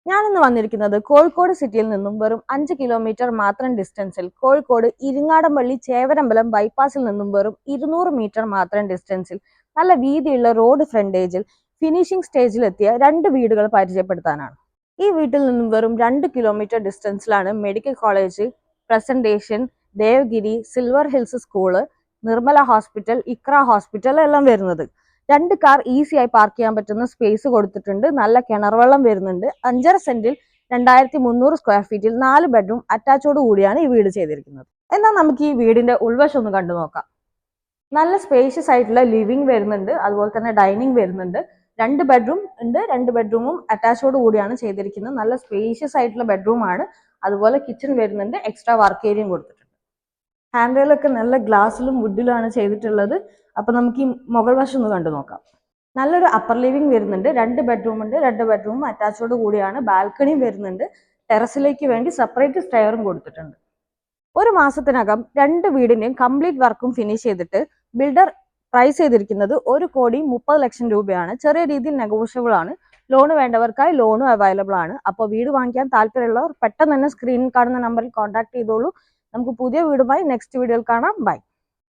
ഞാനിന്ന് വന്നിരിക്കുന്നത് കോഴിക്കോട് സിറ്റിയിൽ നിന്നും വെറും 5 കിലോമീറ്റർ മാത്രം ഡിസ്റ്റൻസിൽ കോഴിക്കോട് ഇരിങ്ങാടൻപള്ളി ചേവരമ്പലം ബൈപ്പാസിൽ നിന്നും വെറും 200 മീറ്റർ മാത്രം ഡിസ്റ്റൻസിൽ നല്ല വീതിയുള്ള റോഡ് ഫ്രണ്ടേജിൽ ഫിനിഷിംഗ് സ്റ്റേജിലെത്തിയ 2 വീടുകൾ പരിചയപ്പെടുത്താനാണ്. ഈ വീട്ടിൽ നിന്നും വെറും 2 കിലോമീറ്റർ ഡിസ്റ്റൻസിലാണ് medical college, Presentation, Devagiri, Silver Hills school, Nirmala hospital, Iqra hospital എല്ലാം വരുന്നത്. 2 കാർ ഈസി ആയി പാർക്ക് ചെയ്യാൻ പറ്റുന്ന സ്പേസ് കൊടുത്തിട്ടുണ്ട്. നല്ല കിണർ വെള്ളം വരുന്നുണ്ട്. 5.5 സെന്റിൽ 2300 സ്ക്വയർ ഫീറ്റിൽ 4 ബെഡ്റൂം അറ്റാച്ചോട് കൂടിയാണ് ഈ വീട് ചെയ്തിരിക്കുന്നത്. എന്നാൽ നമുക്ക് ഈ വീടിന്റെ ഉൾവശം ഒന്ന് കണ്ടു നോക്കാം. നല്ല സ്പേഷ്യസ് ആയിട്ടുള്ള ലിവിംഗ് വരുന്നുണ്ട്, അതുപോലെ തന്നെ ഡൈനിങ് വരുന്നുണ്ട്. 2 ബെഡ്റൂം ഉണ്ട്. 2 ബെഡ്റൂമും അറ്റാച്ചോട് കൂടിയാണ് ചെയ്തിരിക്കുന്നത്. നല്ല സ്പേഷ്യസ് ആയിട്ടുള്ള ബെഡ്റൂം ആണ്. അതുപോലെ കിച്ചൺ വരുന്നുണ്ട്. എക്സ്ട്രാ വർക്ക് ഏരിയയും കൊടുത്തിട്ടുണ്ട്. ഹാൻഡ് റെയിലൊക്കെ നല്ല ഗ്ലാസ്സിലും വുഡിലുമാണ് ചെയ്തിട്ടുള്ളത്. അപ്പൊ നമുക്ക് ഈ മുകൾ വശം ഒന്ന് കണ്ടു നോക്കാം. നല്ലൊരു അപ്പർ ലിവിംഗ് വരുന്നുണ്ട്. 2 ബെഡ്റൂം ഉണ്ട്. 2 ബെഡ്റൂം അറ്റാച്ചോട് കൂടിയാണ്. ബാൽക്കണിയും വരുന്നുണ്ട്. ടെറസിലേക്ക് വേണ്ടി സെപ്പറേറ്റ് സ്റ്റെയറും കൊടുത്തിട്ടുണ്ട്. ഒരു മാസത്തിനകം 2 വീടിന്റെയും കംപ്ലീറ്റ് വർക്കും ഫിനിഷ് ചെയ്തിട്ട് ബിൽഡർ പ്രൈസ് ചെയ്തിരിക്കുന്നത് 1,30,00,000 രൂപയാണ്. ചെറിയ രീതിയിൽ നെഗോഷ്യബിൾ ആണ്. ലോണ് വേണ്ടവർക്കായി ലോണും അവൈലബിൾ ആണ്. അപ്പോൾ വീട് വാങ്ങിക്കാൻ താല്പര്യമുള്ളവർ പെട്ടെന്ന് തന്നെ സ്ക്രീനിൽ കാണുന്ന നമ്പറിൽ കോൺടാക്ട് ചെയ്തോളൂ. നമുക്ക് പുതിയ വീടുമായി നെക്സ്റ്റ് വീഡിയോയിൽ കാണാം. ബൈ.